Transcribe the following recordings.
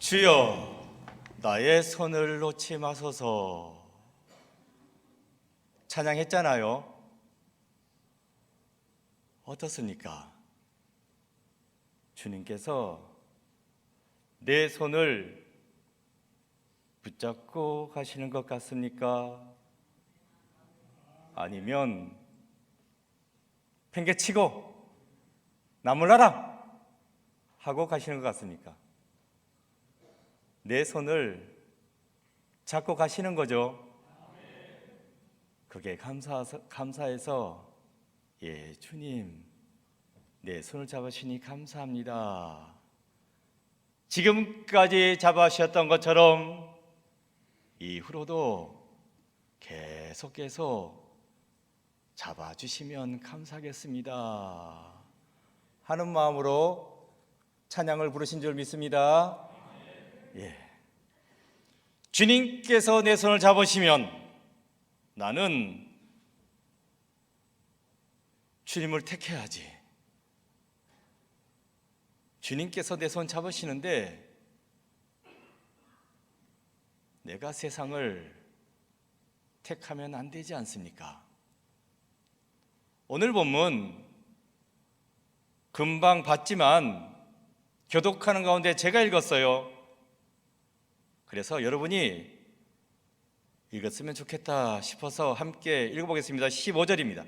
주여, 나의 손을 놓지 마소서. 찬양했잖아요. 어떻습니까? 주님께서 내 손을 붙잡고 가시는 것 같습니까? 아니면 팽개치고 나 몰라라 하고 가시는 것 같습니까? 내 손을 잡고 가시는 거죠. 그게 감사해서 예, 주님 내 손을 잡으시니 감사합니다. 지금까지 잡아주셨던 것처럼 이후로도 계속 잡아주시면 감사하겠습니다 하는 마음으로 찬양을 부르신 줄 믿습니다. 예. 주님께서 내 손을 잡으시면 나는 주님을 택해야지. 주님께서 내 손 잡으시는데 내가 세상을 택하면 안 되지 않습니까? 오늘 본문 금방 봤지만 교독하는 가운데 제가 읽었어요. 그래서 여러분이 읽었으면 좋겠다 싶어서 함께 읽어보겠습니다. 15절입니다.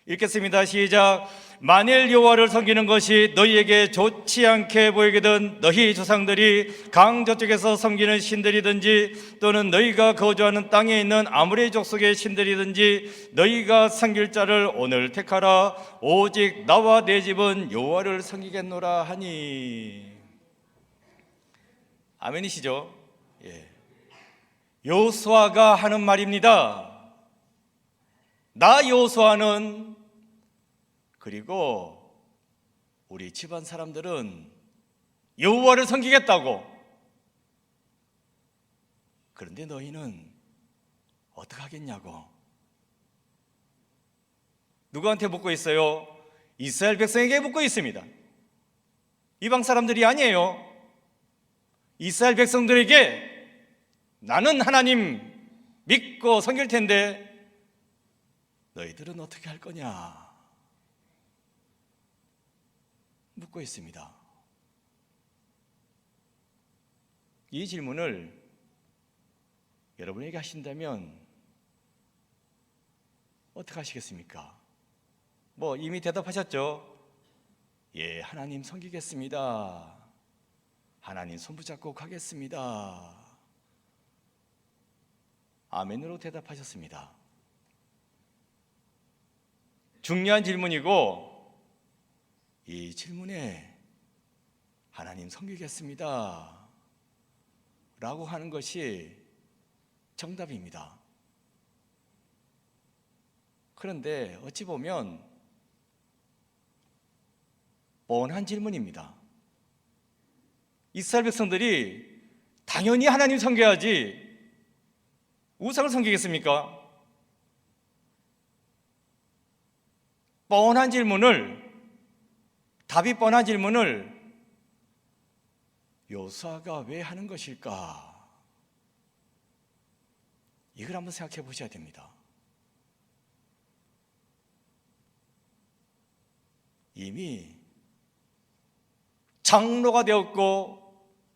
읽겠습니다. 시작. 만일 여호와를 섬기는 것이 너희에게 좋지 않게 보이거든 너희 조상들이 강 저쪽에서 섬기는 신들이든지 또는 너희가 거주하는 땅에 있는 아므리 족속의 신들이든지 너희가 섬길 자를 오늘 택하라. 오직 나와 내 집은 여호와를 섬기겠노라 하니. 아멘이시죠? 예. 여호수아가 하는 말입니다. 나 여호수아는 그리고 우리 집안 사람들은 여호와를 섬기겠다고. 그런데 너희는 어떡하겠냐고. 누구한테 묻고 있어요? 이스라엘 백성에게 묻고 있습니다. 이방 사람들이 아니에요. 이스라엘 백성들에게 나는 하나님 믿고 섬길 텐데 너희들은 어떻게 할 거냐 묻고 있습니다. 이 질문을 여러분에게 하신다면 어떻게 하시겠습니까? 뭐 이미 대답하셨죠? 예, 하나님 섬기겠습니다. 하나님 손 붙잡고 가겠습니다. 아멘으로 대답하셨습니다. 중요한 질문이고 이 질문에 하나님 섬기겠습니다 라고 하는 것이 정답입니다. 그런데 어찌 보면 뻔한 질문입니다. 이스라엘 백성들이 당연히 하나님 섬겨야지 우상을 섬기겠습니까? 뻔한 질문을, 답이 뻔한 질문을 여호수아가 왜 하는 것일까? 이걸 한번 생각해 보셔야 됩니다. 이미 장로가 되었고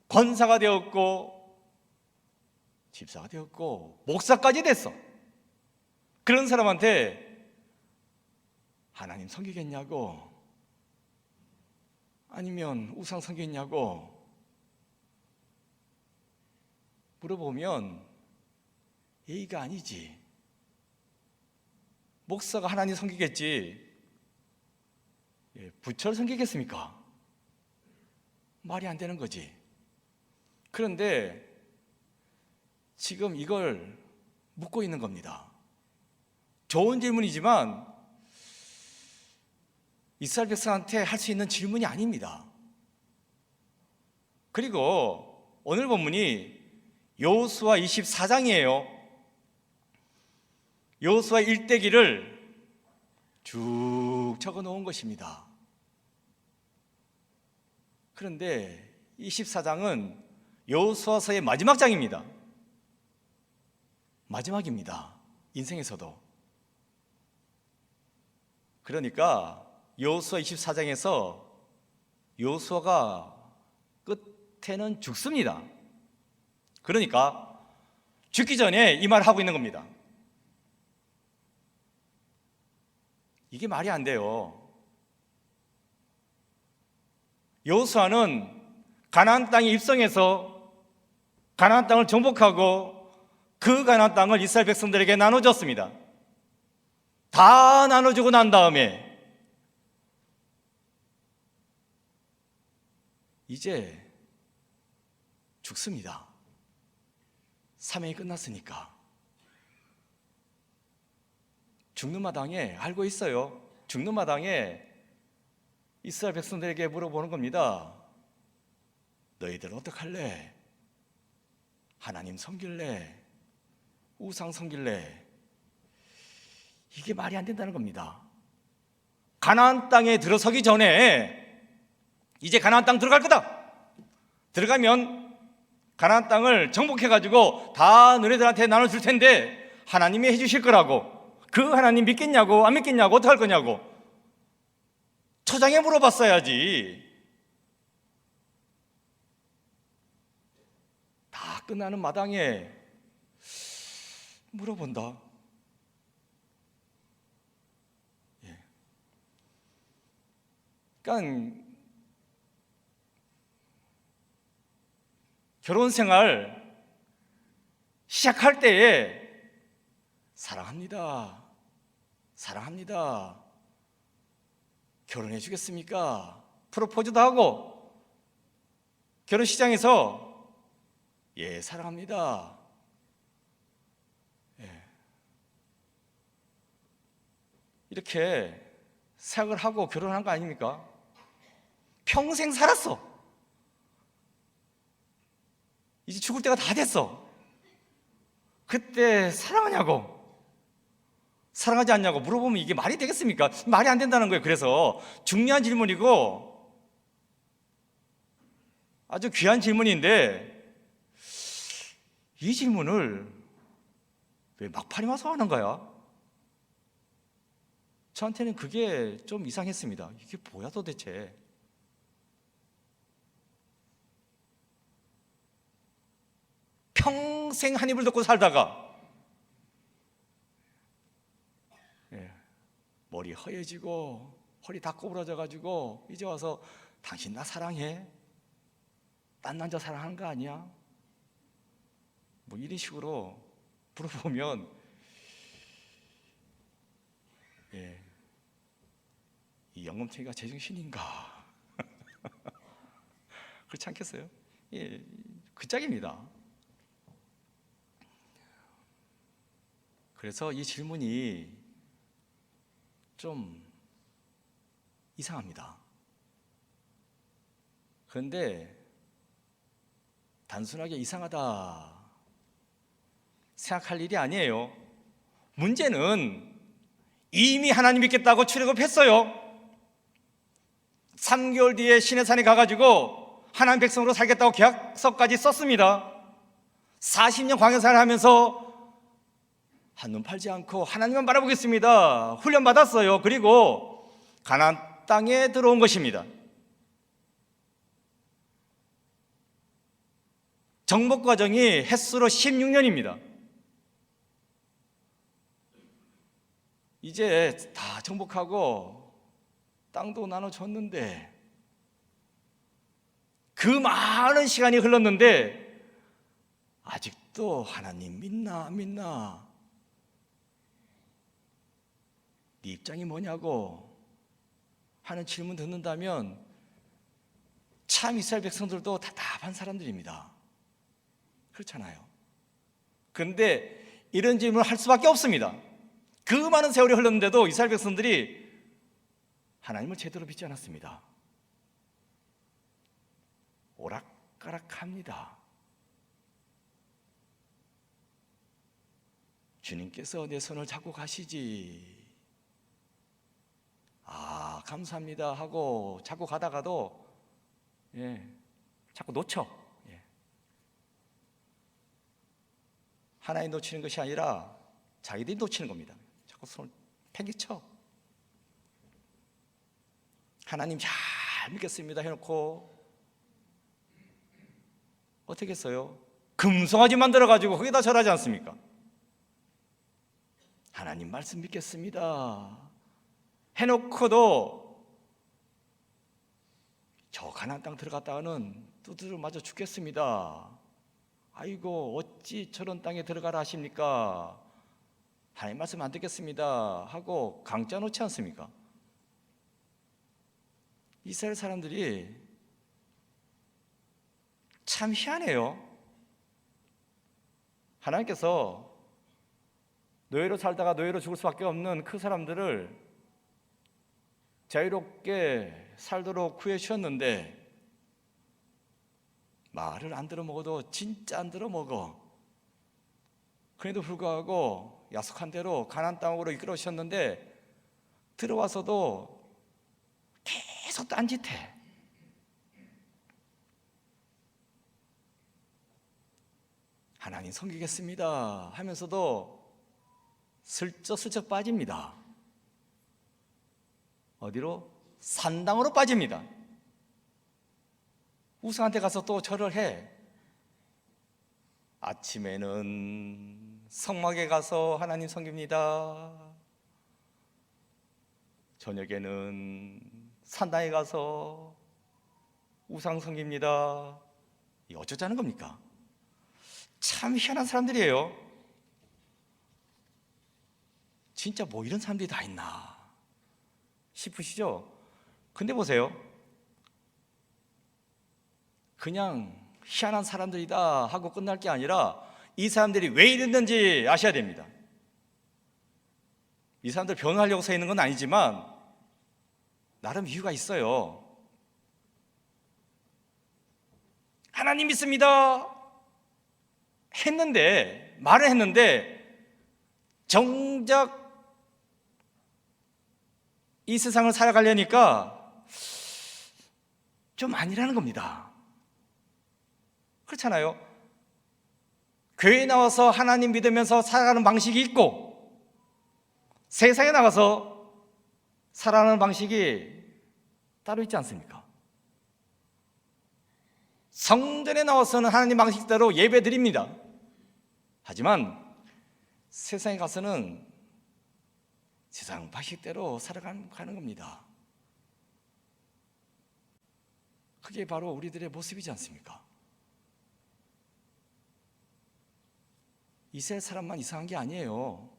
권사가 되었고 집사가 되었고 목사까지 됐어. 그런 사람한테 하나님 섬기겠냐고 아니면 우상 섬기겠냐고 물어보면 예의가 아니지. 목사가 하나님 섬기겠지 부처를 섬기겠습니까? 말이 안 되는 거지. 그런데 지금 이걸 묻고 있는 겁니다. 좋은 질문이지만 이스라엘 백성한테 할 수 있는 질문이 아닙니다. 그리고 오늘 본문이 여호수아 24장이에요. 여호수아 일대기를 쭉 적어 놓은 것입니다. 그런데 24장은 여호수아서의 마지막 장입니다. 마지막입니다. 인생에서도. 그러니까 여호수아 24장에서 여호수아가 끝에는 죽습니다. 그러니까 죽기 전에 이 말을 하고 있는 겁니다. 이게 말이 안 돼요. 여호수아는 가나안 땅에 입성해서 가나안 땅을 정복하고 그 가나안 땅을 이스라엘 백성들에게 나눠줬습니다. 다 나눠주고 난 다음에 이제 죽습니다. 사명이 끝났으니까. 죽는 마당에 알고 있어요. 죽는 마당에 이스라엘 백성들에게 물어보는 겁니다. 너희들 어떡할래? 하나님 섬길래? 우상 섬길래? 이게 말이 안 된다는 겁니다. 가나안 땅에 들어서기 전에 이제 가나안 땅 들어갈 거다. 들어가면 가나안 땅을 정복해가지고 다 너희들한테 나눠줄 텐데 하나님이 해주실 거라고. 그 하나님 믿겠냐고 안 믿겠냐고 어떡할 거냐고 초장에 물어봤어야지. 다 끝나는 마당에 물어본다. 그러니까 결혼 생활 시작할 때에 사랑합니다. 사랑합니다. 결혼해 주겠습니까? 프로포즈도 하고 결혼식장에서 예, 사랑합니다. 예. 이렇게 생각을 하고 결혼한 거 아닙니까? 평생 살았어. 이제 죽을 때가 다 됐어. 그때 사랑하냐고 사랑하지 않냐고 물어보면 이게 말이 되겠습니까? 말이 안 된다는 거예요. 그래서 중요한 질문이고 아주 귀한 질문인데 이 질문을 왜 막판에 와서 하는 거야? 저한테는 그게 좀 이상했습니다. 이게 뭐야 도대체? 평생 한 입을 덮고 살다가 머리 허해지고 허리 다 꼬부라져가지고 이제 와서 당신 나 사랑해? 딴 남자 사랑하는 거 아니야? 뭐 이런 식으로 물어보면 이 영검탱이가 제정신인가? 그렇지 않겠어요? 그 짝입니다. 그래서 이 질문이 좀 이상합니다. 그런데 단순하게 이상하다 생각할 일이 아니에요. 문제는 이미 하나님 믿겠다고 출애굽했어요. 3개월 뒤에 시내산에 가가지고 하나님 백성으로 살겠다고 계약서까지 썼습니다. 40년 광야생활을 하면서 한눈 팔지 않고 하나님만 바라보겠습니다. 훈련받았어요. 그리고 가나안 땅에 들어온 것입니다. 정복 과정이 횟수로 16년입니다. 이제 다 정복하고 땅도 나눠줬는데 그 많은 시간이 흘렀는데 아직도 하나님 믿나 안 믿나? 네 입장이 뭐냐고 하는 질문 듣는다면 참 이스라엘 백성들도 답답한 사람들입니다. 그렇잖아요. 그런데 이런 질문을 할 수밖에 없습니다. 그 많은 세월이 흘렀는데도 이스라엘 백성들이 하나님을 제대로 믿지 않았습니다. 오락가락합니다. 주님께서 내 손을 잡고 가시지. 감사합니다 하고 자꾸 가다가도 자꾸 놓쳐. 하나님 놓치는 것이 아니라 자기들이 놓치는 겁니다. 자꾸 손을 팽개쳐. 하나님 잘 믿겠습니다 해놓고 어떻게 했어요? 금송아지 만들어가지고 거기다 절하지 않습니까? 하나님 말씀 믿겠습니다 해놓고도 저 가나안 땅 들어갔다가는 두드려 맞아 죽겠습니다. 아이고 어찌 저런 땅에 들어가라 하십니까? 하나님 말씀 안 듣겠습니다 하고 강짜 놓지 않습니까? 이스라엘 사람들이 참 희한해요. 하나님께서 노예로 살다가 노예로 죽을 수밖에 없는 그 사람들을 자유롭게 살도록 구해 주셨는데 말을 안 들어먹어도 진짜 안 들어먹어. 그래도 불구하고 약속한 대로 가나안 땅으로 이끌어 주셨는데 들어와서도 계속 딴짓해. 하나님 섬기겠습니다 하면서도 슬쩍슬쩍 빠집니다. 어디로? 산당으로 빠집니다. 우상한테 가서 또 절을 해. 아침에는 성막에 가서 하나님 섬깁니다. 저녁에는 산당에 가서 우상 섬깁니다. 이 어쩌자는 겁니까? 참 희한한 사람들이에요. 진짜 뭐 이런 사람들이 다 있나 싶으시죠? 근데 보세요. 그냥 희한한 사람들이다 하고 끝날 게 아니라 이 사람들이 왜 이랬는지 아셔야 됩니다. 이 사람들 변호하려고 서 있는 건 아니지만 나름 이유가 있어요. 하나님 믿습니다 했는데, 말을 했는데 정작 이 세상을 살아가려니까 좀 아니라는 겁니다. 그렇잖아요. 교회에 나와서 하나님 믿으면서 살아가는 방식이 있고 세상에 나가서 살아가는 방식이 따로 있지 않습니까? 성전에 나와서는 하나님 방식대로 예배 드립니다. 하지만 세상에 가서는 세상 방식대로 살아가는 겁니다. 그게 바로 우리들의 모습이지 않습니까? 이스라엘 사람만 이상한 게 아니에요.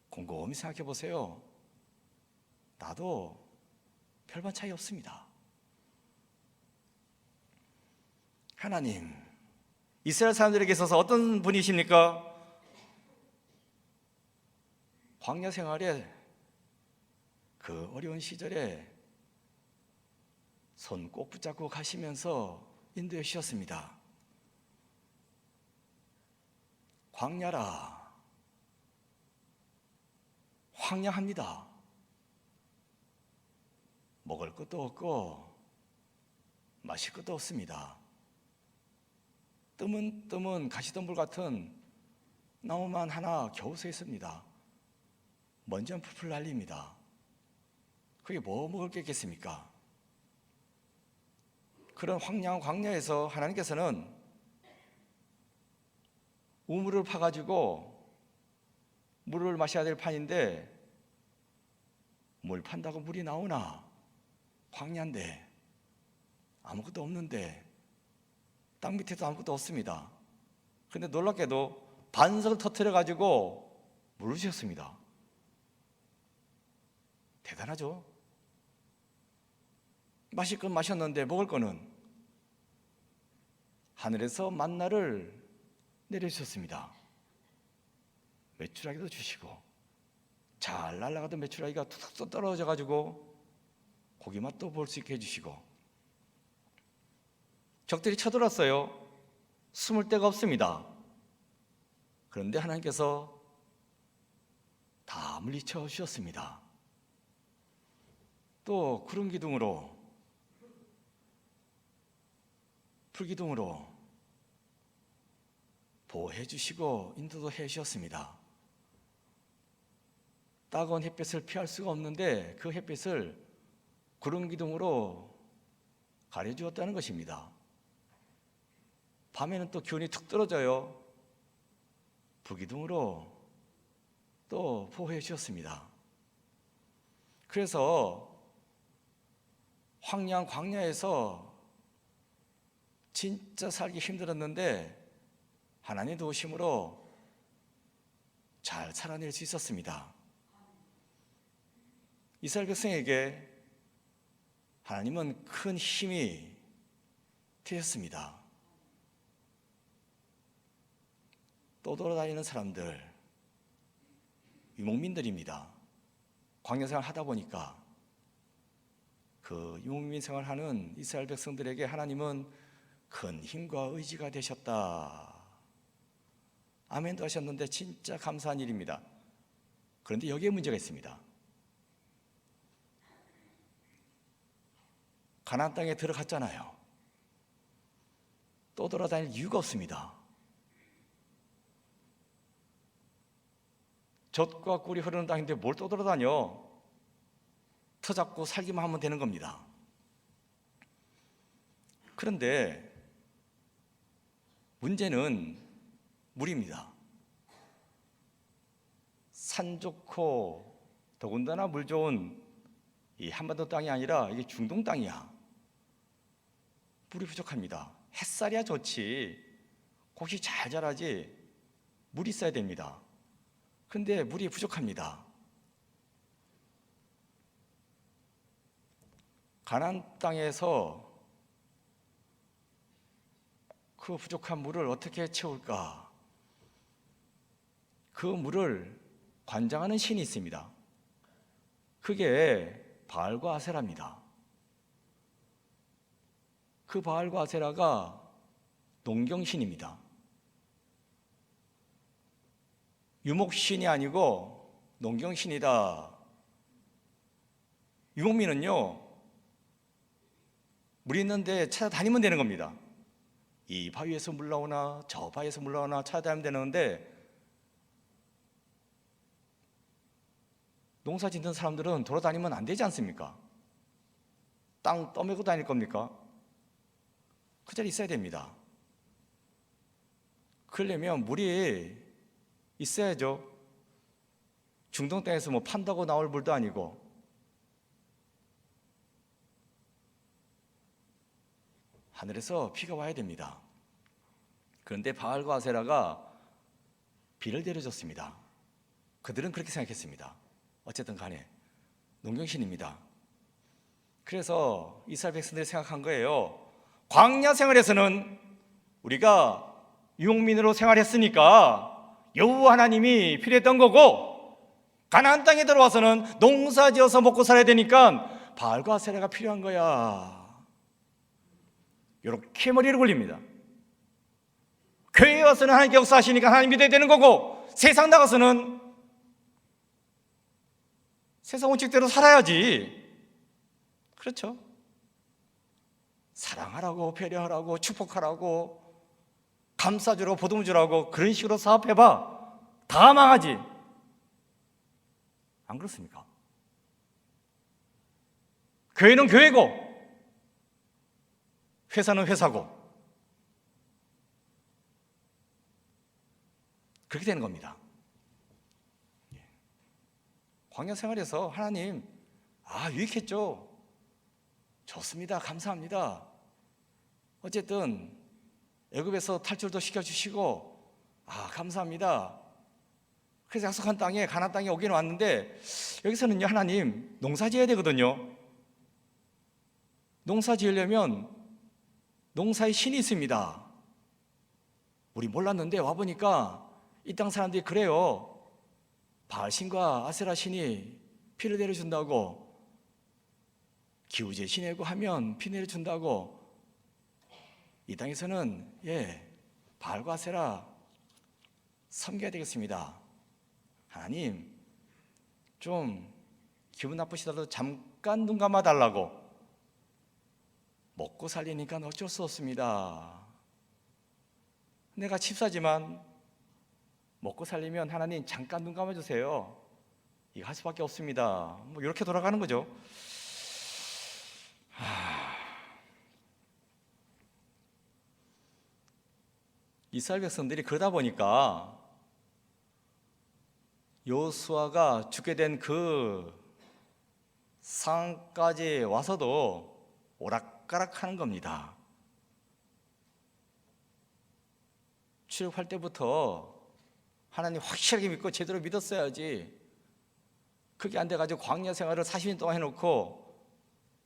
곰곰이 생각해 보세요. 나도 별반 차이 없습니다. 하나님, 이스라엘 사람들에게 있어서 어떤 분이십니까? 광야 생활에 그 어려운 시절에 손 꼭 붙잡고 가시면서 인도해 주셨습니다. 광야라 황량합니다. 먹을 것도 없고 마실 것도 없습니다. 뜨문뜨문 가시덤불 같은 나무만 하나 겨우 서 있습니다. 먼지는 풀풀 날립니다. 그게 뭐 먹을 게 있겠습니까? 그런 황량한 광야에서 하나님께서는 우물을 파가지고 물을 마셔야 될 판인데 물 판다고 물이 나오나? 광야인데 아무것도 없는데 땅 밑에도 아무것도 없습니다. 그런데 놀랍게도 반석을 터뜨려 가지고 물을 주셨습니다. 대단하죠? 마실 건 마셨는데 먹을 거는 하늘에서 만나를 내려주셨습니다. 메추라기도 주시고 잘 날아가던 메추라기가 툭툭 떨어져 가지고 고기 맛도 볼 수 있게 해주시고 적들이 쳐들었어요. 숨을 데가 없습니다. 그런데 하나님께서 다 물리쳐 주셨습니다. 또 구름 기둥으로 불 기둥으로 보호해 주시고 인도도 해 주셨습니다. 따가운 햇빛을 피할 수가 없는데 그 햇빛을 구름 기둥으로 가려주었다는 것입니다. 밤에는 또 기온이 툭 떨어져요. 불기둥으로 또 보호해 주셨습니다. 그래서 황량 광야에서 진짜 살기 힘들었는데 하나님 도우심으로 잘 살아낼 수 있었습니다. 이스라엘 백성에게 하나님은 큰 힘이 되셨습니다. 떠돌아다니는 사람들, 유목민들입니다. 광야생활 하다 보니까 그 유목민 생활하는 이스라엘 백성들에게 하나님은 큰 힘과 의지가 되셨다. 아멘도 하셨는데 진짜 감사한 일입니다. 그런데 여기에 문제가 있습니다. 가나안 땅에 들어갔잖아요. 떠돌아다닐 이유가 없습니다. 젖과 꿀이 흐르는 땅인데 뭘 떠돌아다녀? 터 잡고 살기만 하면 되는 겁니다. 그런데 문제는 물입니다. 산 좋고 더군다나 물 좋은 이 한반도 땅이 아니라 이게 중동 땅이야. 물이 부족합니다. 햇살이야 좋지. 곡이 잘 자라지. 물이 있어야 됩니다. 근데 물이 부족합니다. 가나안 땅에서 그 부족한 물을 어떻게 채울까? 그 물을 관장하는 신이 있습니다. 그게 바알과 아세라입니다. 그 바알과 아세라가 농경신입니다. 유목신이 아니고 농경신이다. 유목민은요, 물 있는데 찾아다니면 되는 겁니다. 이 바위에서 물 나오나 저 바위에서 물 나오나 찾아다니면 되는데 농사 짓는 사람들은 돌아다니면 안 되지 않습니까? 땅 떠매고 다닐 겁니까? 그 자리에 있어야 됩니다. 그러려면 물이 있어야죠. 중동 땅에서 뭐 판다고 나올 물도 아니고. 하늘에서 비가 와야 됩니다. 그런데 바알과 아세라가 비를 내려줬습니다. 그들은 그렇게 생각했습니다. 어쨌든 간에 농경신입니다. 그래서 이스라엘 백성들이 생각한 거예요. 광야 생활에서는 우리가 유목민으로 생활했으니까 여호와 하나님이 필요했던 거고, 가나안 땅에 들어와서는 농사지어서 먹고 살아야 되니까 바알과 아세라가 필요한 거야. 이렇게 머리를 굴립니다. 교회에 와서는 하나님께 역사하시니까 하나님 믿어야 되는 거고, 세상 나가서는 세상 원칙대로 살아야지. 그렇죠? 사랑하라고, 배려하라고, 축복하라고, 감싸주라고, 보듬어주라고 그런 식으로 사업해봐. 다 망하지. 안 그렇습니까? 교회는 교회고 회사는 회사고 그렇게 되는 겁니다. 광야 생활에서 하나님, 유익했죠. 좋습니다. 감사합니다. 어쨌든 애굽에서 탈출도 시켜주시고 감사합니다. 그래서 약속한 땅에, 가나안 땅에 오긴 왔는데 여기서는요, 하나님 농사 지어야 되거든요. 농사 지으려면 농사의 신이 있습니다. 우리 몰랐는데 와보니까 이 땅 사람들이 그래요. 바알 신과 아세라 신이 피를 내려준다고, 기우제 지내고 하면 피 내려준다고. 이 땅에서는 바알과 아세라 섬겨야 되겠습니다. 하나님, 좀 기분 나쁘시더라도 잠깐 눈 감아 달라고. 먹고 살리니까 어쩔 수 없습니다. 내가 집사지만 먹고 살려면 하나님 잠깐 눈 감아주세요. 이거 할 수밖에 없습니다. 뭐 이렇게 돌아가는 거죠. 이스라엘 백성들이 그러다 보니까 여호수아가 죽게 된 그 상황까지 와서도 오락가락하는 겁니다. 출애굽할 때부터 하나님 확실하게 믿고 제대로 믿었어야지. 그게 안 돼가지고 광야 생활을 40년 동안 해놓고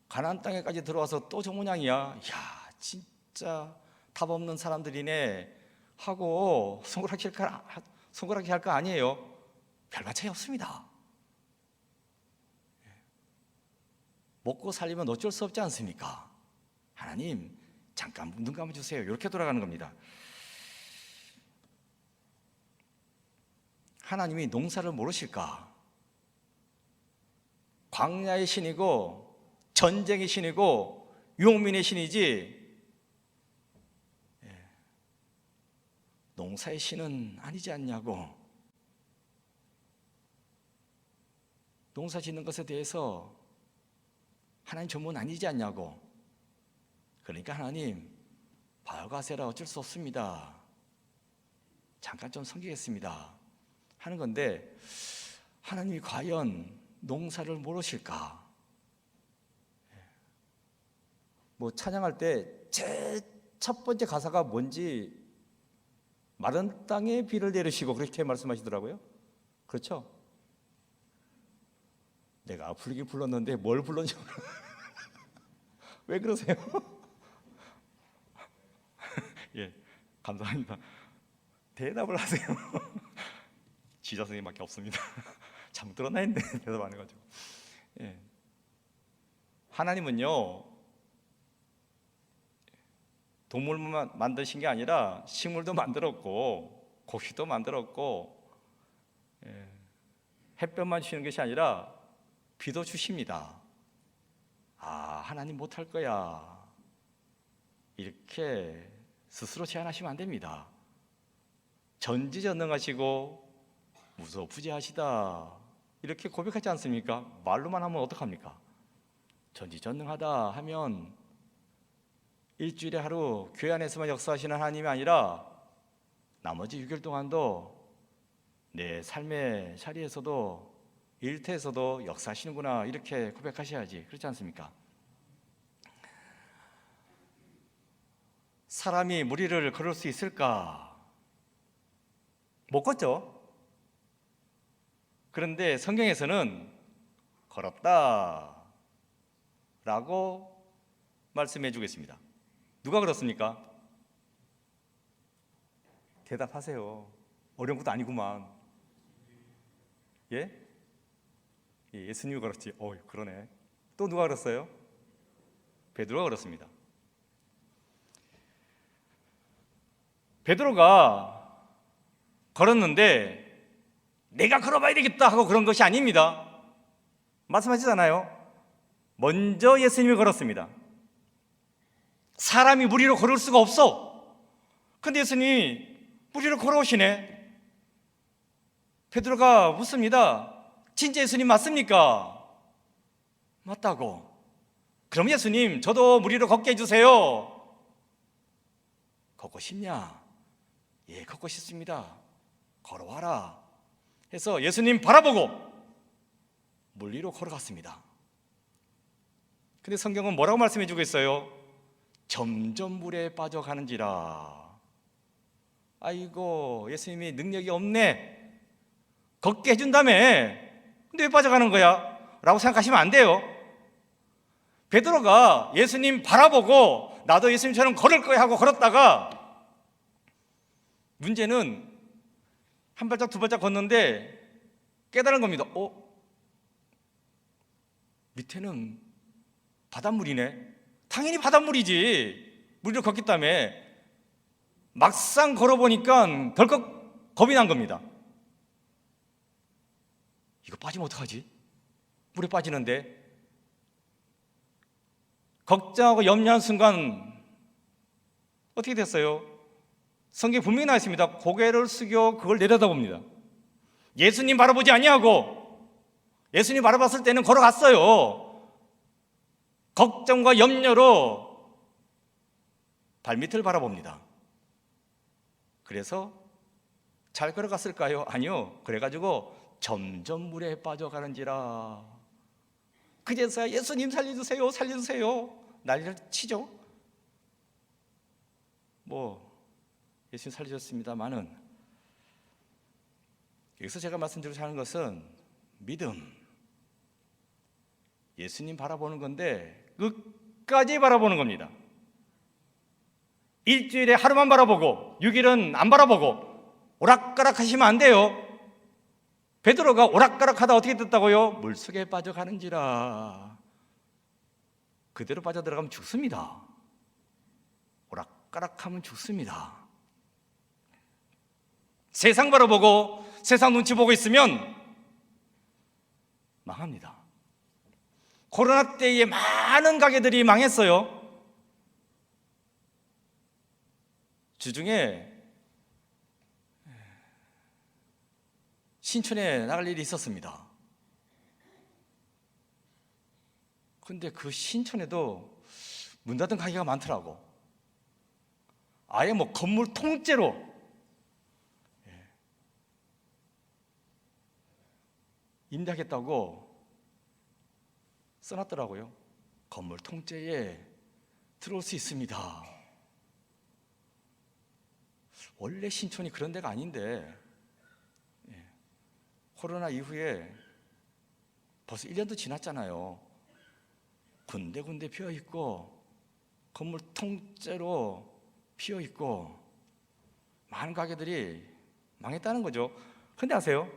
가나안 땅에까지 들어와서 또 저 모양이야. 야, 진짜 답 없는 사람들이네 하고 손가락질 할 거 아니에요. 별반 차이 없습니다. 먹고 살리면 어쩔 수 없지 않습니까? 하나님 잠깐 눈 감아주세요. 이렇게 돌아가는 겁니다. 하나님이 농사를 모르실까? 광야의 신이고 전쟁의 신이고 용민의 신이지 농사의 신은 아니지 않냐고. 농사 짓는 것에 대해서 하나님 전문 아니지 않냐고. 그러니까 하나님 바알과 아세라 어쩔 수 없습니다. 잠깐 좀 섬기겠습니다 하는 건데, 하나님이 과연 농사를 모르실까? 뭐 찬양할 때 제 첫 번째 가사가 뭔지 마른 땅에 비를 내리시고 그렇게 말씀하시더라고요. 그렇죠? 내가 부르긴 불렀는데 뭘 불렀는지 왜 그러세요? 예, 감사합니다. 대답을 하세요. 지자 선생님밖에 없습니다. 잘못 들었나 했는데 대답 안 해가지고. 예. 하나님은요 동물만 만드신 게 아니라 식물도 만들었고 곡식도 만들었고 햇볕만 주시는 것이 아니라 비도 주십니다. 아, 하나님 못할 거야 이렇게 스스로 제안하시면 안 됩니다. 전지전능하시고 무소부재하시다 이렇게 고백하지 않습니까? 말로만 하면 어떡합니까? 전지전능하다 하면 일주일에 하루 교회 안에서만 역사하시는 하나님이 아니라 나머지 6일 동안도 내 삶의 자리에서도 일터에서도 역사하시는구나 이렇게 고백하셔야지. 그렇지 않습니까? 사람이 무리를 걸을 수 있을까? 못 걷죠. 그런데 성경에서는 걸었다 라고 말씀해 주겠습니다. 누가 걸었습니까? 대답하세요. 어려운 것도 아니구만. 예? 예수님이 걸었지. 그러네. 또 누가 걸었어요? 베드로가 걸었습니다. 베드로가 걸었는데 내가 걸어봐야 되겠다 하고 그런 것이 아닙니다. 말씀하시잖아요. 먼저 예수님이 걸었습니다. 사람이 무리로 걸을 수가 없어. 근데 예수님이 무리로 걸어오시네. 베드로가 묻습니다. 진짜 예수님 맞습니까? 맞다고. 그럼 예수님 저도 무리로 걷게 해주세요. 걷고 싶냐? 예, 걷고 싶습니다. 걸어와라 해서 예수님 바라보고 물리로 걸어갔습니다. 근데 성경은 뭐라고 말씀해 주고 있어요? 점점 물에 빠져가는지라. 아이고, 예수님이 능력이 없네, 걷게 해준다며, 근데 왜 빠져가는 거야? 라고 생각하시면 안 돼요. 베드로가 예수님 바라보고 나도 예수님처럼 걸을 거야 하고 걸었다가 문제는 한 발짝 두 발짝 걷는데 깨달은 겁니다. 밑에는 바닷물이네. 당연히 바닷물이지. 물을 걷기 때문에 막상 걸어보니까 덜컥 겁이 난 겁니다. 이거 빠지면 어떡하지? 물에 빠지는데. 걱정하고 염려하는 순간 어떻게 됐어요? 성경에 분명히 나와 있습니다. 고개를 숙여 그걸 내려다봅니다. 예수님 바라보지 아니하고, 예수님 바라봤을 때는 걸어갔어요. 걱정과 염려로 발밑을 바라봅니다. 그래서 잘 걸어갔을까요? 아니요. 그래가지고 점점 물에 빠져가는지라. 그제서야 예수님 살려주세요, 살려주세요 난리를 치죠. 예수님 살려줬습니다만은, 여기서 제가 말씀드리고자 하는 것은 믿음, 예수님 바라보는 건데 끝까지 바라보는 겁니다. 일주일에 하루만 바라보고 6일은 안 바라보고 오락가락 하시면 안 돼요. 베드로가 오락가락 하다 어떻게 됐다고요? 물속에 빠져가는지라. 그대로 빠져들어가면 죽습니다. 오락가락하면 죽습니다. 세상 바라보고 세상 눈치 보고 있으면 망합니다. 코로나 때에 많은 가게들이 망했어요. 주중에 신촌에 나갈 일이 있었습니다. 근데 그 신촌에도 문 닫은 가게가 많더라고. 아예 건물 통째로 임대하겠다고 써놨더라고요. 건물 통째에 들어올 수 있습니다. 원래 신촌이 그런 데가 아닌데 코로나 이후에 벌써 1년도 지났잖아요. 군데군데 피어있고 건물 통째로 피어있고 많은 가게들이 망했다는 거죠. 근데 아세요?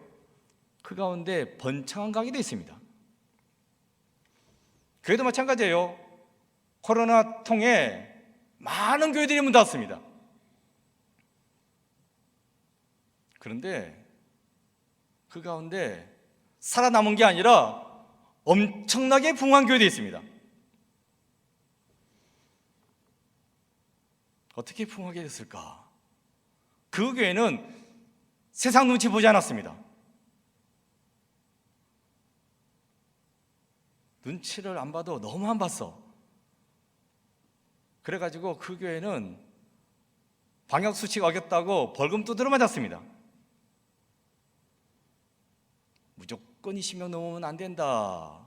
그 가운데 번창한 가게도 있습니다. 교회도 마찬가지예요. 코로나 통해 많은 교회들이 문 닫았습니다. 그런데 그 가운데 살아남은 게 아니라 엄청나게 붕한 교회도 있습니다. 어떻게 붕하게 됐을까? 그 교회는 세상 눈치 보지 않았습니다. 눈치를 안 봐도 너무 안 봤어. 그래가지고 그 교회는 방역수칙 어겼다고 벌금 두드러 맞았습니다. 무조건 20명 넘으면 안 된다.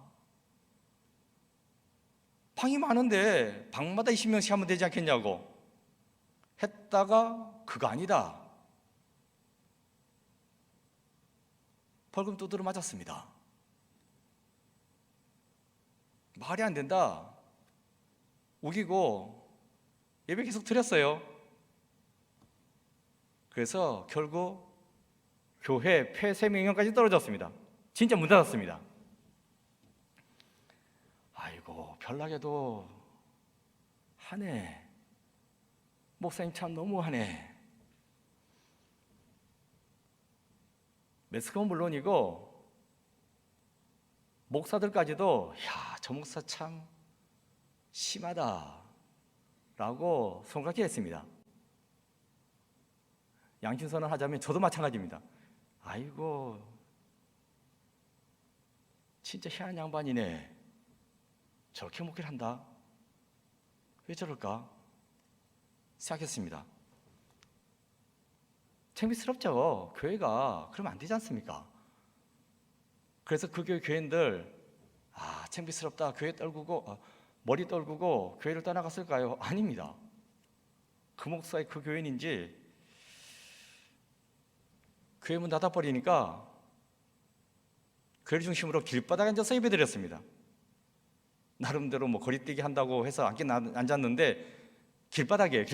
방이 많은데 방마다 20명씩 하면 되지 않겠냐고 했다가 그거 아니다. 벌금 두드러 맞았습니다. 말이 안 된다. 우기고 예배 계속 드렸어요. 그래서 결국 교회 폐쇄 명령까지 떨어졌습니다. 진짜 문 닫았습니다. 아이고, 별나게도 하네. 목사님 참 너무하네. 매스컴은 물론이고 목사들까지도 저 목사 참 심하다 라고 생각했습니다. 양심선언 하자면 저도 마찬가지입니다. 아이고, 진짜 희한한 양반이네. 저렇게 목회를 한다. 왜 저럴까 생각했습니다. 창피스럽죠. 교회가 그러면 안 되지 않습니까? 그래서 그 교회 교인들 창피스럽다. 교회 떨구고 머리 떨구고 교회를 떠나갔을까요? 아닙니다. 그 목사의 그 교인인지 교회 문 닫아버리니까 교회를 중심으로 길바닥에 앉아서 예배드렸습니다. 나름대로 거리뛰기 한다고 해서 앉긴 앉았는데 길바닥이에요.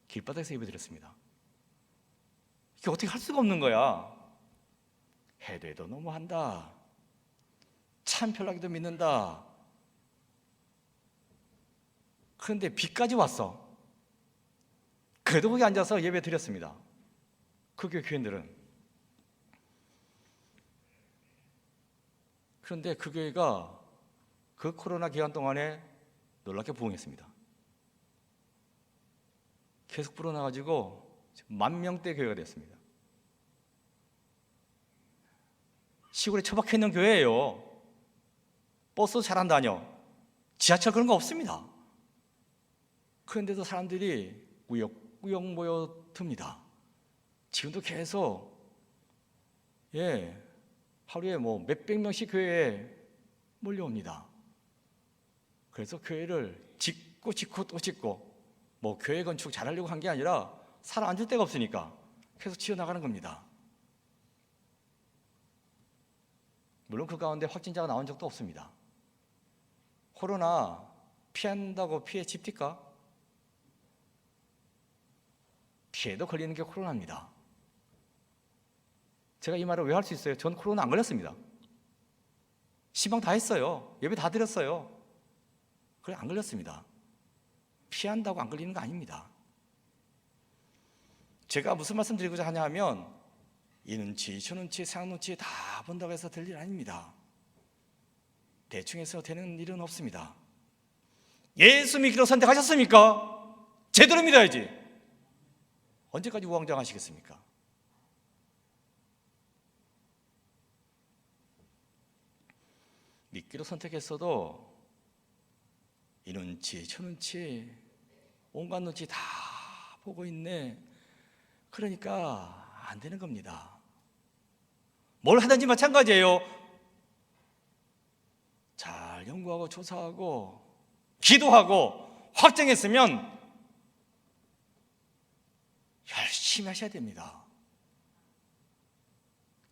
길바닥에서 예배드렸습니다. 이게 어떻게 할 수가 없는 거야. 해도 해도 너무한다. 참 편하게도 믿는다. 그런데 비까지 왔어. 그래도 거기 앉아서 예배 드렸습니다. 그 교회 교인들은. 그런데 그 교회가 그 코로나 기간 동안에 놀랍게 부흥했습니다. 계속 불어나가지고 10,000명대 교회가 됐습니다. 시골에 처박혀 있는 교회예요. 버스 잘 안 다녀. 지하철 그런 거 없습니다. 그런데도 사람들이 꾸역꾸역 모여듭니다. 지금도 계속 하루에 뭐 몇백 명씩 교회에 몰려옵니다. 그래서 교회를 짓고 또 짓고, 뭐 교회 건축 잘하려고 한 게 아니라 사람 앉을 데가 없으니까 계속 지어나가는 겁니다. 물론 그 가운데 확진자가 나온 적도 없습니다. 코로나 피한다고 피해 집니까? 피해도 걸리는 게 코로나입니다. 제가 이 말을 왜 할 수 있어요? 전 코로나 안 걸렸습니다. 신방 다 했어요. 예배 다 드렸어요. 그래, 안 걸렸습니다. 피한다고 안 걸리는 거 아닙니다. 제가 무슨 말씀 드리고자 하냐 하면, 이 눈치 저 눈치 세상 눈치 다 본다고 해서 될 일 아닙니다. 대충 해서 되는 일은 없습니다. 예수 믿기로 선택하셨습니까? 제대로 믿어야지. 언제까지 우왕좌왕하시겠습니까? 믿기로 선택했어도 이 눈치 저 눈치 온갖 눈치 다 보고 있네. 그러니까 안 되는 겁니다. 뭘 하든지 마찬가지예요. 잘 연구하고 조사하고 기도하고 확정했으면 열심히 하셔야 됩니다.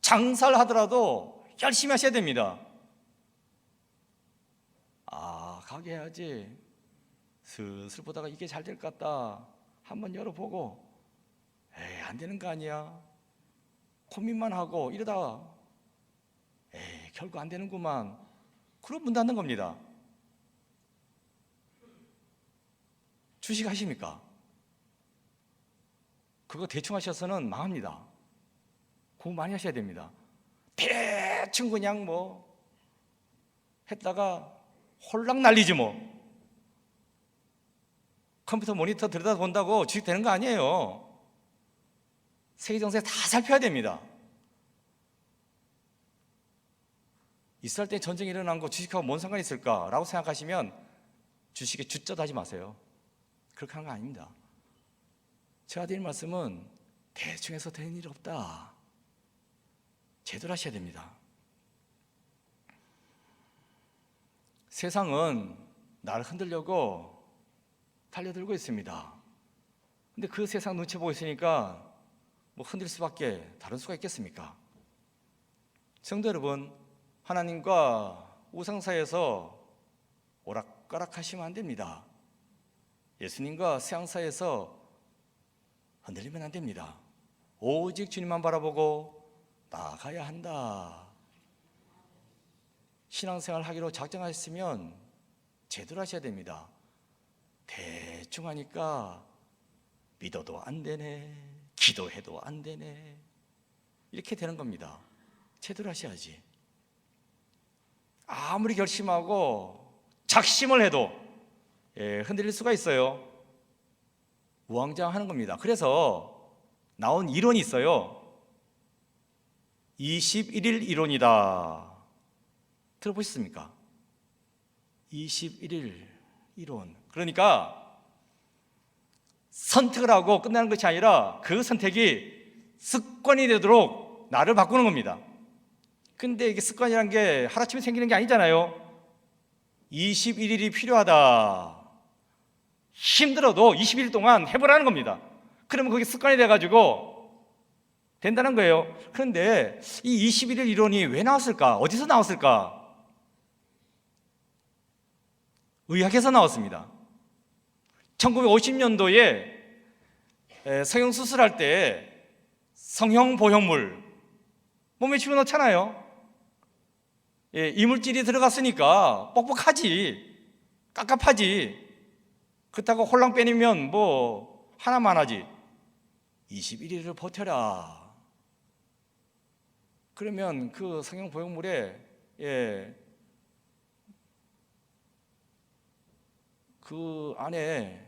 장사를 하더라도 열심히 하셔야 됩니다. 가게 해야지. 슬슬 보다가 이게 잘 될 것 같다. 한번 열어보고 안 되는 거 아니야. 고민만 하고 이러다가 결국 안 되는구만. 그럼 문 닫는 겁니다. 주식 하십니까? 그거 대충 하셔서는 망합니다. 공부 많이 하셔야 됩니다. 대충 그냥 뭐 했다가 홀랑 날리지 뭐. 컴퓨터 모니터 들여다본다고 주식 되는 거 아니에요. 세계 정세 다 살펴야 됩니다. 이스라엘 때 전쟁이 일어난 거 주식하고 뭔 상관이 있을까라고 생각하시면 주식에 주저도 하지 마세요. 그렇게 하는 거 아닙니다. 제가 드릴 말씀은 대충 해서 되는 일 없다. 제대로 하셔야 됩니다. 세상은 나를 흔들려고 달려들고 있습니다. 근데 그 세상 눈치 보고 있으니까 뭐 흔들 수밖에 다른 수가 있겠습니까? 성도 여러분, 하나님과 우상 사이에서 오락가락 하시면 안 됩니다. 예수님과 세상 사이에서 흔들리면 안 됩니다. 오직 주님만 바라보고 나아가야 한다. 신앙생활 하기로 작정하셨으면 제대로 하셔야 됩니다. 대충 하니까 믿어도 안 되네, 기도해도 안 되네, 이렇게 되는 겁니다. 제대로 하셔야지. 아무리 결심하고 작심을 해도 흔들릴 수가 있어요. 우왕좌왕하는 겁니다. 그래서 나온 이론이 있어요. 21일 이론이다. 들어보셨습니까? 21일 이론. 그러니까 선택을 하고 끝나는 것이 아니라 그 선택이 습관이 되도록 나를 바꾸는 겁니다. 근데 이게 습관이란 게 하루아침에 생기는 게 아니잖아요. 21일이 필요하다. 힘들어도 21일 동안 해보라는 겁니다. 그러면 그게 습관이 돼가지고 된다는 거예요. 그런데 이 21일 이론이 왜 나왔을까? 어디서 나왔을까? 의학에서 나왔습니다. 1950년도에 성형수술할 때 성형보형물 몸에 집어넣잖아요. 이물질이 들어갔으니까 뻑뻑하지, 깝깝하지. 그렇다고 홀랑 빼내면 뭐 하나만 하지. 21일을 버텨라. 그러면 그 성형보형물에 그 안에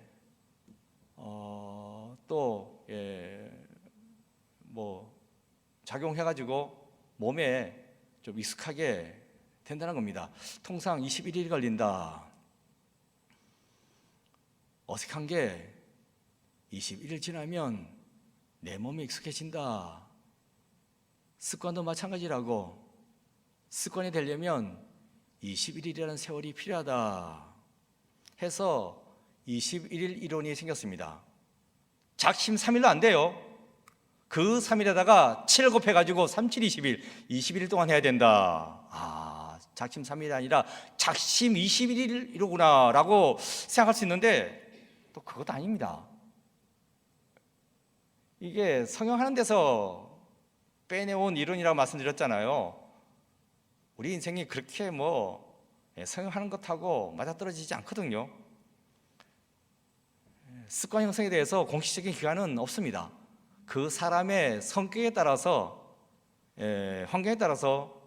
또 뭐 작용해가지고 몸에 좀 익숙하게 된다는 겁니다. 통상 21일이 걸린다. 어색한 게 21일 지나면 내 몸에 익숙해진다. 습관도 마찬가지라고. 습관이 되려면 21일이라는 세월이 필요하다 해서 21일 이론이 생겼습니다. 작심 3일로 안 돼요. 그 3일에다가 7 곱해가지고 3, 7, 20일 21일 동안 해야 된다. 작심 3일이 아니라 작심 21일이로구나 라고 생각할 수 있는데 또 그것도 아닙니다. 이게 성형하는 데서 빼내온 이론이라고 말씀드렸잖아요. 우리 인생이 그렇게 성형하는 것하고 맞아떨어지지 않거든요. 습관 형성에 대해서 공식적인 기간은 없습니다. 그 사람의 성격에 따라서 환경에 따라서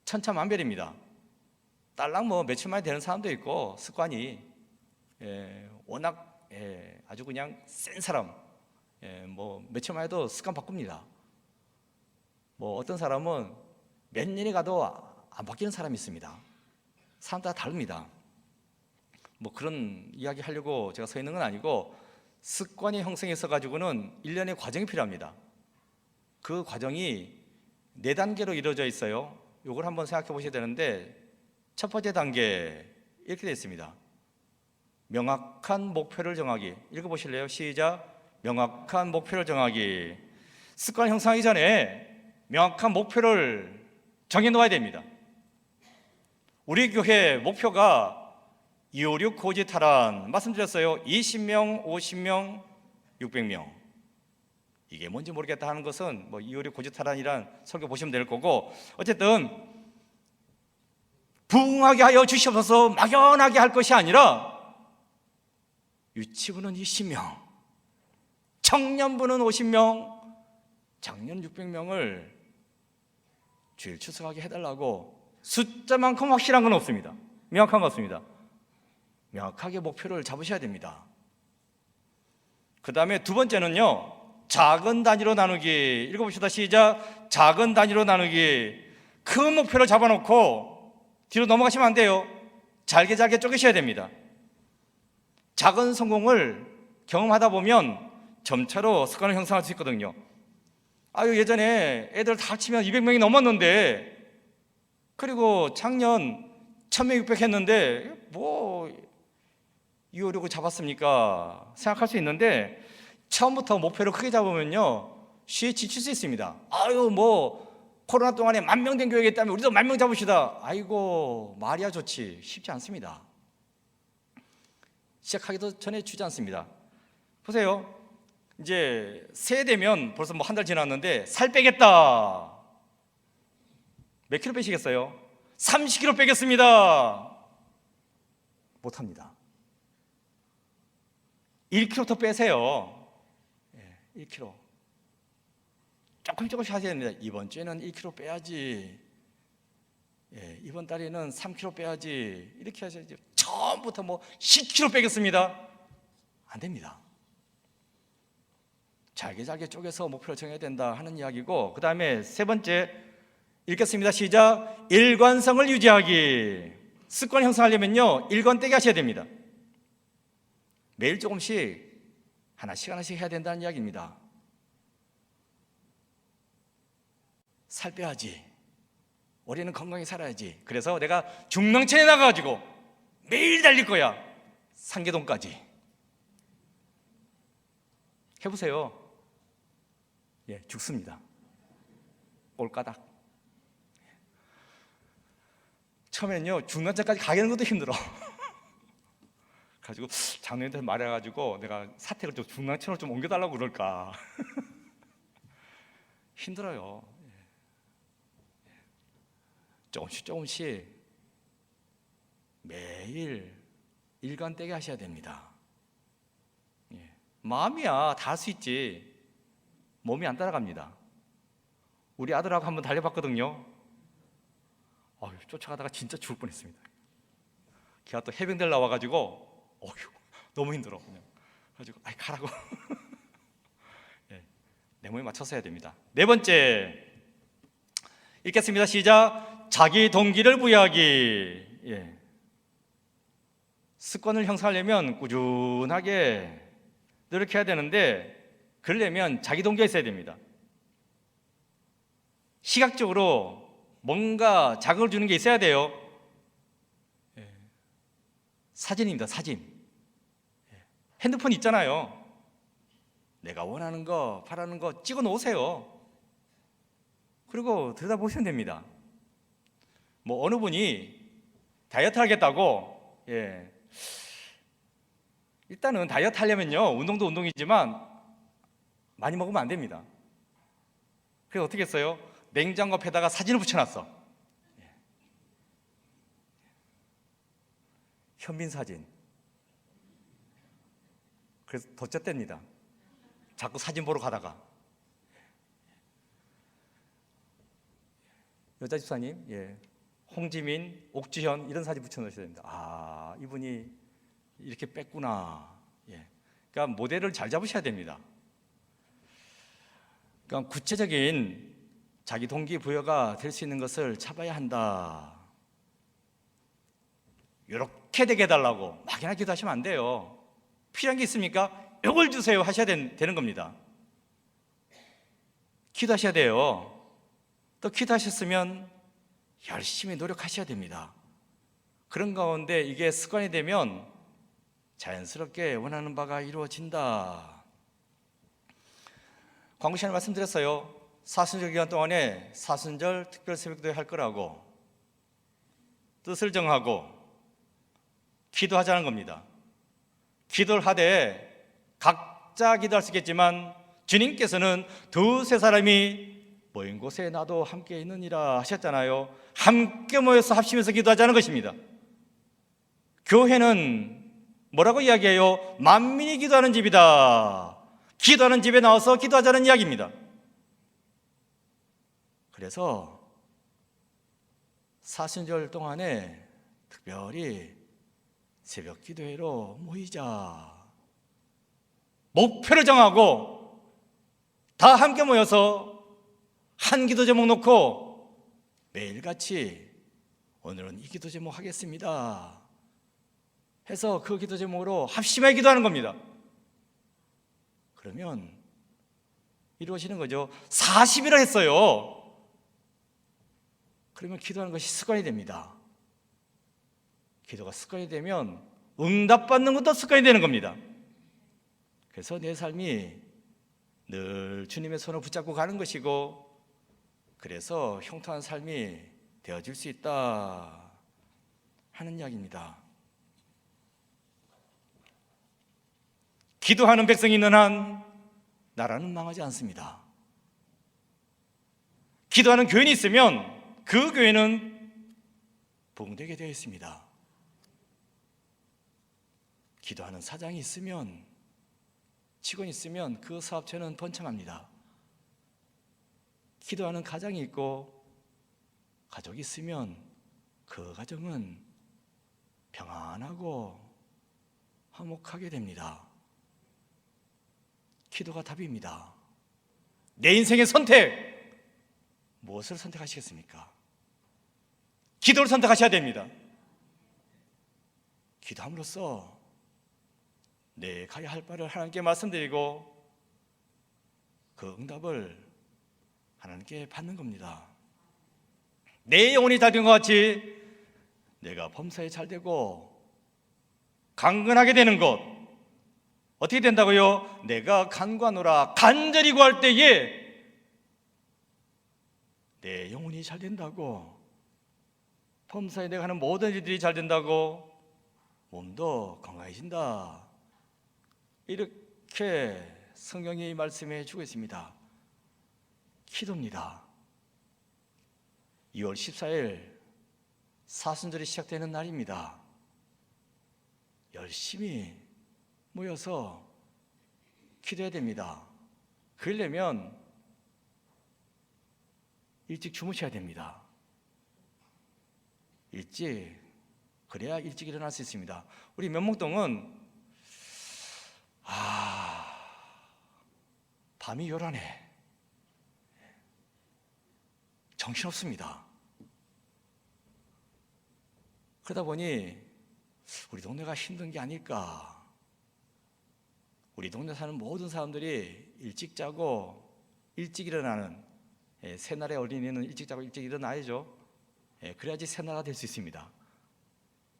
천차만별입니다. 딸랑 며칠 만에 되는 사람도 있고 습관이 워낙 아주 그냥 센 사람 며칠 만에도 습관 바꿉니다. 어떤 사람은 몇 년이 가도 안 바뀌는 사람이 있습니다. 사람 따라 다릅니다. 그런 이야기 하려고 제가 서 있는 건 아니고 습관이 형성이 있어가지고는 1년의 과정이 필요합니다. 그 과정이 4단계로 이루어져 있어요. 이걸 한번 생각해 보셔야 되는데 첫 번째 단계 이렇게 되어 있습니다. 명확한 목표를 정하기. 읽어보실래요? 시작. 명확한 목표를 정하기. 습관 형성하기 전에 명확한 목표를 정해놓아야 됩니다. 우리 교회 목표가 256 고지탈환 말씀드렸어요. 20명, 50명, 600명. 이게 뭔지 모르겠다 하는 것은 256 고지탈환이란 설교 보시면 될 거고, 어쨌든 부흥하게 하여 주시옵소서 막연하게 할 것이 아니라 유치부는 20명, 청년부는 50명, 장년 600명을 주일 출석하게 해달라고. 숫자만큼 확실한 건 없습니다. 명확한 건 없습니다. 명확하게 목표를 잡으셔야 됩니다. 그 다음에 두 번째는요, 작은 단위로 나누기. 읽어봅시다. 시작. 작은 단위로 나누기. 큰 목표를 잡아놓고 뒤로 넘어가시면 안 돼요. 잘게 잘게 쪼개셔야 됩니다. 작은 성공을 경험하다 보면 점차로 습관을 형성할 수 있거든요. 예전에 애들 다 합치면 200명이 넘었는데, 그리고 작년 1000명 600 했는데 256을 잡았습니까? 생각할 수 있는데, 처음부터 목표를 크게 잡으면요 쉬에 지칠 수 있습니다. 코로나 동안에 10,000명 된 교회가 있다면 우리도 10,000명 잡읍시다. 말이야 좋지. 쉽지 않습니다. 시작하기도 전에 주지 않습니다. 보세요. 이제 새해 되면 벌써 한 달 지났는데 살 빼겠다. 몇 킬로 빼시겠어요? 30kg 빼겠습니다. 못합니다. 1kg 더 빼세요. 1kg. 조금씩 하셔야 됩니다. 이번 주에는 1kg 빼야지. 이번 달에는 3kg 빼야지. 이렇게 하셔야죠. 처음부터 10kg 빼겠습니다. 안 됩니다. 잘게 잘게 쪼개서 목표를 정해야 된다 하는 이야기고, 그 다음에 세 번째 읽겠습니다. 시작. 일관성을 유지하기. 습관 형성하려면요 일관되게 하셔야 됩니다. 매일 조금씩 하나씩 해야 된다는 이야기입니다. 살 빼야지. 올해는 건강히 살아야지. 그래서 내가 중랑천에 나가가지고 매일 달릴 거야. 상계동까지. 해보세요. 죽습니다. 꼴까닥. 처음에는요 중랑천까지 가는 것도 힘들어. 가지고 장로님들 말해가지고 내가 사택을 좀 중랑천으로 좀 옮겨달라고 그럴까. 힘들어요. 조금씩 매일 일관되게 하셔야 됩니다. 마음이야 다 할 수 있지. 몸이 안 따라갑니다. 우리 아들하고 한번 달려봤거든요. 쫓아가다가 진짜 죽을 뻔했습니다. 걔가 또 해병대를 나와가지고 너무 힘들어. 그냥 가지고 가라고. 내 몸에 맞춰서 해야 됩니다. 네 번째, 읽겠습니다. 시작. 자기 동기를 부여하기. 습관을 형성하려면 꾸준하게 노력해야 되는데, 그러려면 자기 동기가 있어야 됩니다. 시각적으로 뭔가 자극을 주는 게 있어야 돼요. 사진입니다. 사진. 핸드폰 있잖아요. 내가 원하는 거, 바라는 거 찍어 놓으세요. 그리고 들여다보시면 됩니다. 뭐 어느 분이 다이어트 하겠다고, 일단은 다이어트 하려면요, 운동도 운동이지만 많이 먹으면 안 됩니다. 그래서 어떻게 했어요? 냉장고 앞에다가 사진을 붙여놨어. 현빈 사진. 그래서 덧zet답니다. 자꾸 사진 보러 가다가. 여자 집사님, 홍지민, 옥주현 이런 사진 붙여놓으셔야 됩니다. 아, 이분이 이렇게 뺐구나. 그러니까 모델을 잘 잡으셔야 됩니다. 그러니까 구체적인 자기 동기부여가 될 수 있는 것을 잡아야 한다. 이렇게 되게 해달라고 막연하게 기도하시면 안 돼요. 필요한 게 있습니까? 이걸 주세요 하셔야 되는 겁니다. 기도하셔야 돼요. 또 기도하셨으면 열심히 노력하셔야 됩니다. 그런 가운데 이게 습관이 되면 자연스럽게 원하는 바가 이루어진다. 광고 시간에 말씀드렸어요. 사순절 기간 동안에 사순절 특별 새벽기도 할 거라고 뜻을 정하고 기도하자는 겁니다. 기도를 하되 각자 기도할 수 있겠지만 주님께서는 두세 사람이 모인 곳에 나도 함께 있느니라 하셨잖아요. 함께 모여서 합심해서 기도하자는 것입니다. 교회는 뭐라고 이야기해요? 만민이 기도하는 집이다. 기도하는 집에 나와서 기도하자는 이야기입니다. 그래서 사순절 동안에 특별히 새벽 기도회로 모이자. 목표를 정하고 다 함께 모여서 한 기도 제목 놓고 매일같이 오늘은 이 기도 제목 하겠습니다 해서 그 기도 제목으로 합심하게 기도하는 겁니다. 그러면 이루어지는 거죠. 40일을 했어요. 그러면 기도하는 것이 습관이 됩니다. 기도가 습관이 되면 응답받는 것도 습관이 되는 겁니다. 그래서 내 삶이 늘 주님의 손을 붙잡고 가는 것이고, 그래서 형통한 삶이 되어질 수 있다 하는 이야기입니다. 기도하는 백성이 있는 한 나라는 망하지 않습니다. 기도하는 교인이 있으면 그 교회는 부흥되게 되어 있습니다. 기도하는 사장이 있으면, 직원이 있으면 그 사업체는 번창합니다. 기도하는 가정이 있고 가족이 있으면 그 가정은 평안하고 화목하게 됩니다. 기도가 답입니다. 내 인생의 선택, 무엇을 선택하시겠습니까? 기도를 선택하셔야 됩니다. 기도함으로써 내 가야 할 바를 하나님께 말씀드리고 그 응답을 하나님께 받는 겁니다. 내 영혼이 잘 된 것 같이 내가 범사에 잘 되고 강건하게 되는 것, 어떻게 된다고요? 내가 간구하노라 간절히 구할 때에 내 영혼이 잘 된다고, 범사에 내가 하는 모든 일들이 잘 된다고, 몸도 건강해진다, 이렇게 성경이 말씀해 주고 있습니다. 기도입니다. 2월 14일 사순절이 시작되는 날입니다. 열심히 모여서 기도해야 됩니다. 그러려면 일찍 주무셔야 됩니다. 그래야 일찍 일어날 수 있습니다. 우리 면목동은 밤이 요란해. 정신없습니다. 그러다 보니 우리 동네가 힘든 게 아닐까. 우리 동네 사는 모든 사람들이 일찍 자고 일찍 일어나는, 새날의 어린이는 일찍 자고 일찍 일어나야죠. 그래야지 새나라가 될 수 있습니다.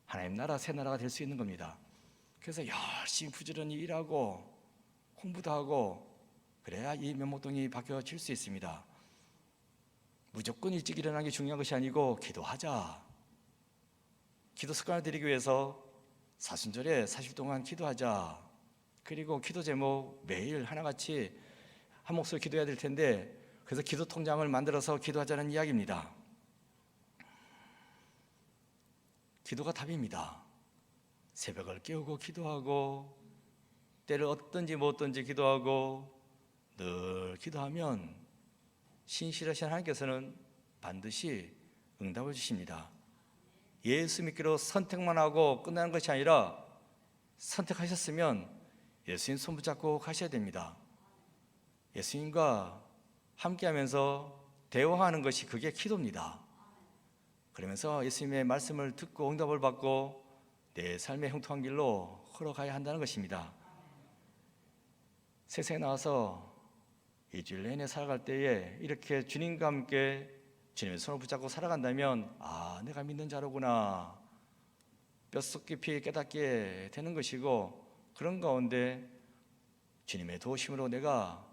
하나님 나라 새나라가 될 수 있는 겁니다. 그래서 열심히 부지런히 일하고 공부도 하고 그래야 이 면목동이 바뀌어질 수 있습니다. 무조건 일찍 일어나는 게 중요한 것이 아니고 기도하자. 기도 습관을 들이기 위해서 사순절에 40일 동안 기도하자. 그리고 기도 제목 매일 하나같이 한 목소리 기도해야 될 텐데, 그래서 기도 통장을 만들어서 기도하자는 이야기입니다. 기도가 답입니다. 새벽을 깨우고 기도하고 때를 얻든지 못 얻든지 기도하고 늘 기도하면 신실하신 하나님께서는 반드시 응답을 주십니다. 예수 믿기로 선택만 하고 끝나는 것이 아니라 선택하셨으면 예수님 손 붙잡고 가셔야 됩니다. 예수님과 함께하면서 대화하는 것이 그게 기도입니다. 그러면서 예수님의 말씀을 듣고 응답을 받고 내 삶의 형통한 길로 걸어가야 한다는 것입니다. 세상에 나와서 일주일 내내 살아갈 때에 이렇게 주님과 함께 주님의 손을 붙잡고 살아간다면 내가 믿는 자로구나 뼛속 깊이 깨닫게 되는 것이고, 그런 가운데 주님의 도우심으로 내가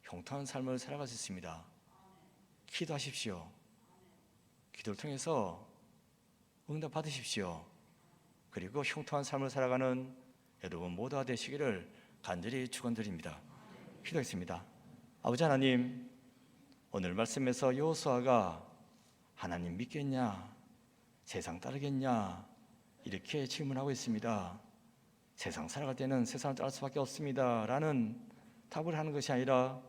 형통한 삶을 살아갈 수 있습니다. 기도하십시오. 기도를 통해서 응답 받으십시오. 그리고 형통한 삶을 살아가는 여러분 모두가 되시기를 간절히 축원드립니다. 기도하겠습니다. 아버지 하나님, 오늘 말씀에서 여호수아가 하나님 믿겠냐, 세상 따르겠냐 이렇게 질문하고 있습니다. 세상 살아갈 때는 세상을 따를 수밖에 없습니다 라는 답을 하는 것이 아니라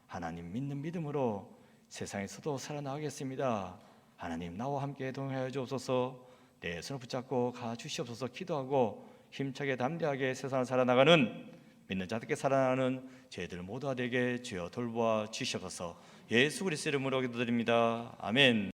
하나님 믿는 믿음으로 세상에서도 살아나가겠습니다. 하나님 나와 함께 동행하여 주옵소서. 내 손을 붙잡고 가주시옵소서. 기도하고 힘차게 담대하게 세상을 살아나가는 믿는 자들께 살아나가는 저희들 모두가 되게 주여 돌보아 주시옵소서. 예수 그리스도 이름으로 기도드립니다. 아멘.